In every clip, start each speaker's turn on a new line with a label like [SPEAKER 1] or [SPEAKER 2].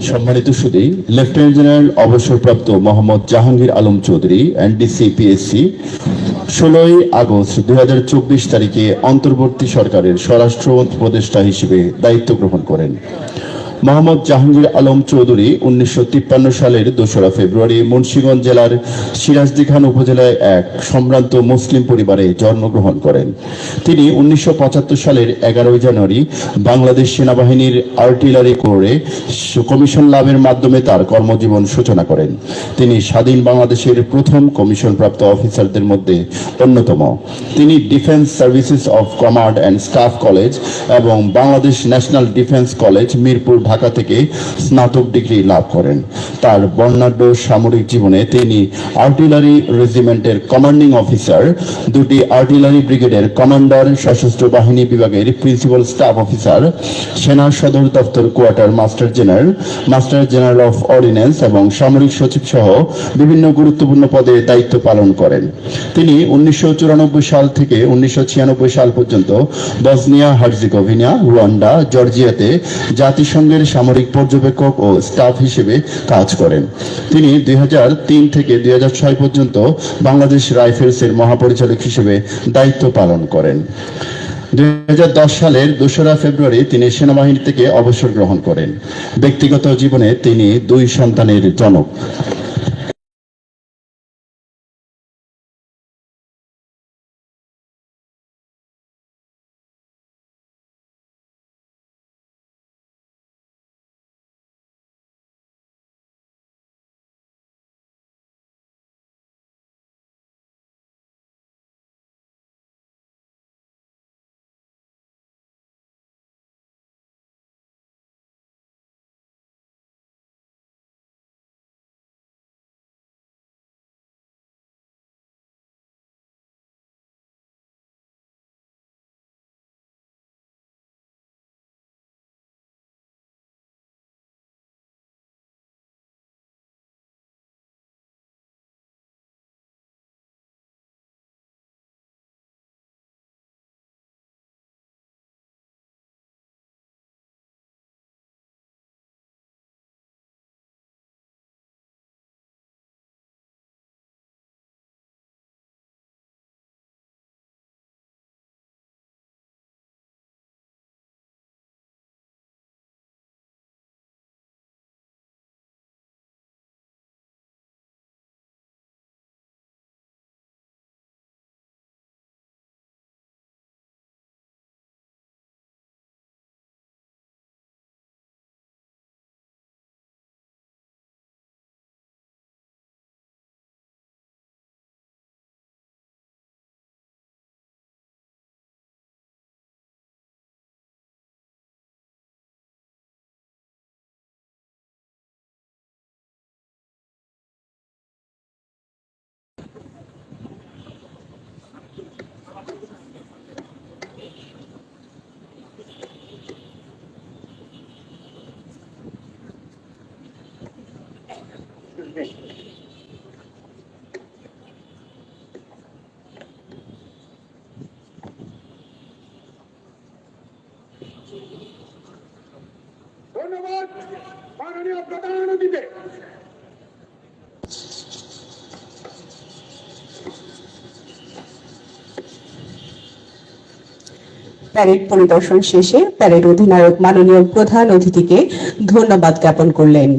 [SPEAKER 1] সম্মানিত সুধী, lieutenant general অবসরপ্রাপ্ত Mohammad Jahangir Alam Chowdhury NDC PSC 16 August 2024 তারিখে অন্তর্বর্তী সরকারের স্বরাষ্ট্র উপদেষ্টা হিসেবে দায়িত্ব গ্রহণ করেন। মোহাম্মদ জাহাঙ্গীর আলম চৌধুরী 1953 সালের 2রা ফেব্রুয়ারি মুন্সিগঞ্জ জেলার সিরাজদিখান উপজেলায় এক সম্ভ্রান্ত মুসলিম পরিবারে জন্মগ্রহণ করেন। তিনি 1975 সালের 11 জানুয়ারি বাংলাদেশ সেনাবাহিনীর আর্টিলারি কোরে কমিশন লাভের মাধ্যমে তার কর্মজীবন সূচনা করেন। তিনি স্বাধীন বাংলাদেশের প্রথম কমিশনপ্রাপ্ত অফিসারদের মধ্যে অন্যতম। তিনি defence services of command and staff college এবং Bangladesh national defence college Mirpur Dhaka থেকে স্নাতক ডিগ্রি লাভ করেন। তার বর্ণাঢ্য সামরিক জীবনে তিনি আর্টিলারি রেজিমেন্টের কমান্ডিং অফিসার, 2টি আর্টিলারি ব্রিগেডের কমান্ডার, সশস্ত্র বাহিনী বিভাগের প্রিন্সিপাল স্টাফ অফিসার, সেনা সদর দপ্তর quarter master general of ordinance এবং সামরিক সচিব সহ বিভিন্ন গুরুত্বপূর্ণ পদে দায়িত্ব পালন করেন। তিনি 1994 সাল থেকে 1996 সাল পর্যন্ত বসনিয়া হার্জেগোভিনা, রুয়ান্ডা, জর্জিয়াতে জাতিসংঘের সামরিক পর্যবেক্ষক ও স্টাফ হিসেবে কাজ করেন। তিনি 2003 থেকে 2006 পর্যন্ত বাংলাদেশ রাইফেলসের মহাপরিচালক হিসেবে দায়িত্ব পালন করেন। 2010 সালের 2রা ফেব্রুয়ারি তিনি সেনাবাহিনী থেকে অবসর গ্রহণ করেন। ব্যক্তিগত জীবনে তিনি 2 সন্তানের জনক।
[SPEAKER 2] ধন্যবাদ মাননীয় প্রধান অতিথি।
[SPEAKER 3] প্যারেড পরিদর্শন শেষে প্যারেড অধিনায়ক মাননীয় প্রধান অতিথিকে ধন্যবাদ জ্ঞাপন করলেন।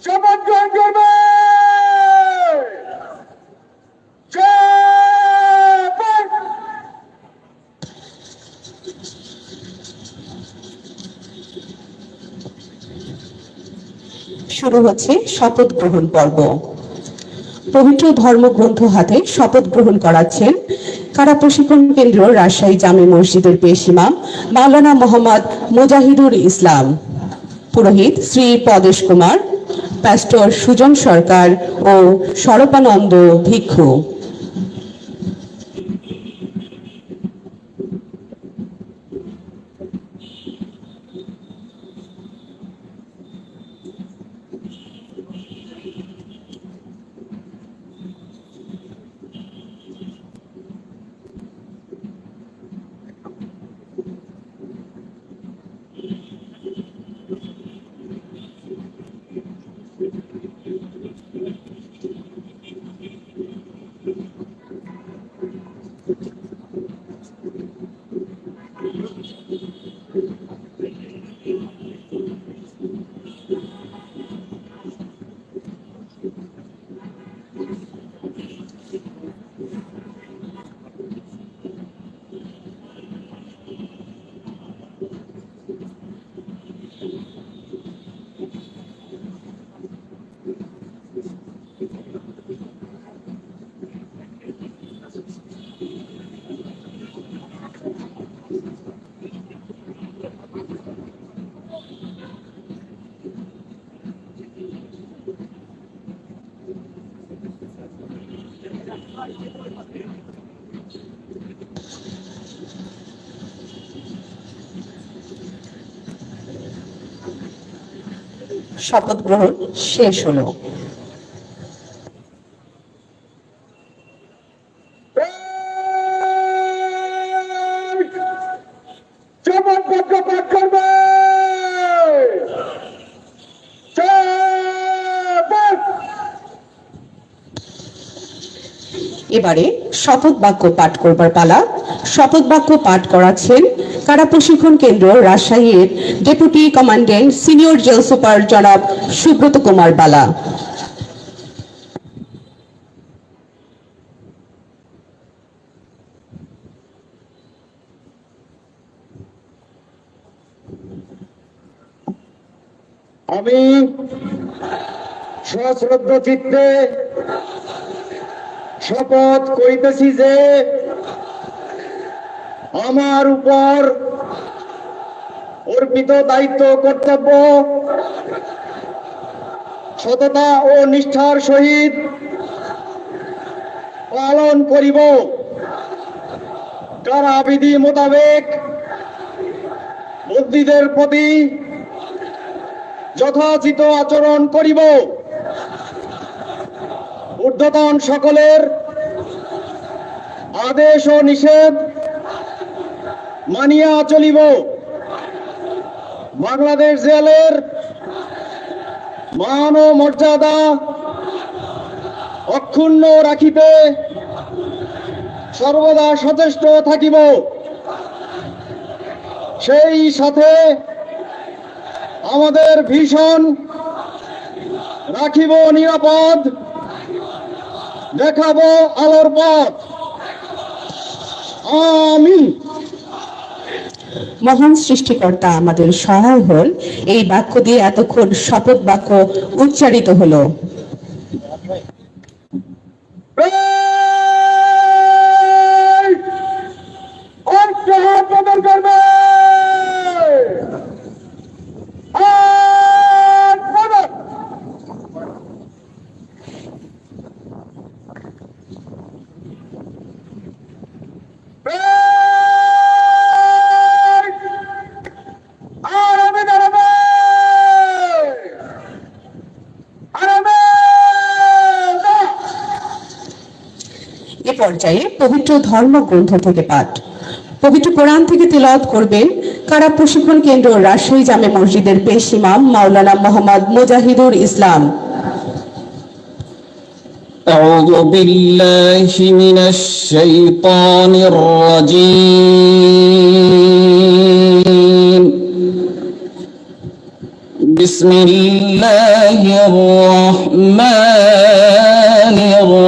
[SPEAKER 2] শপথ গ্রহণ করবে।
[SPEAKER 3] শুরু হচ্ছে শপথ গ্রহণ পর্ব। পবিত্র ধর্মগ্রন্থ হাতে শপথ গ্রহণ করাচ্ছেন কারা প্রশিক্ষণ কেন্দ্র রাজশাহী জামে মসজিদের পেশ ইমাম মাওলানা মোহাম্মদ মুজাহিদুর ইসলাম, পুরোহিত শ্রী পদেশ কুমার, প্যাস্টর সুজন সরকার ও স্বরূপানন্দ ভিক্ষু। শপথ গ্রহণ শেষ হলো।
[SPEAKER 2] শপথপত্র পাঠ করবে।
[SPEAKER 3] এবারে শপথ বাক্য পাঠ করবার পালা। শপথ বাক্য পাঠ করাচ্ছেন কারা প্রশিক্ষণ কেন্দ্র রাজশাহীর deputy commandant senior jail super জনাব সুব্রত কুমার বালা।
[SPEAKER 2] আমি সশ্রদ্ধ চিত্তে শপথ করিতেছি যে আমার উপর অর্পিত দায়িত্ব কর্তব্য সততা ও নিষ্ঠার সহিত পালন করিব। কারাবিধি মোতাবেক বন্দীদের প্রতি যথাযথ আচরণ করিব। ঊর্ধ্বতন সকলের আদেশ ও নিষেধ মানিয়া চলিব। বাংলাদেশ জেলের মান ও মর্যাদা অক্ষুণ্ণ রাখিতে সর্বদা সচেষ্ট থাকিব। সেই সাথে আমাদের ভীষণ রাখিব নিরাপদ, দেখাবো আলোর পথ। আমিন।
[SPEAKER 3] মহান সৃষ্টিকর্তা আমাদের সহায় হন। এই বাক্য দিয়ে এতক্ষণ শপথ বাক্য উচ্চারিত হলো।
[SPEAKER 2] প্রদান করবে।
[SPEAKER 3] এ পর্যায়ে পবিত্র ধর্মগ্রন্থ থেকে পাঠ। পবিত্র কোরআন থেকে তিলাওয়াত করবেন কারা প্রশিক্ষণ কেন্দ্র রাজশাহী জামে মসজিদের পেশ ইমাম মাওলানা মোহাম্মদ মুজাহিদুর ইসলাম।
[SPEAKER 4] أعوذ بالله من الشيطان الرجيم. بسم الله الرحمن الرحيم.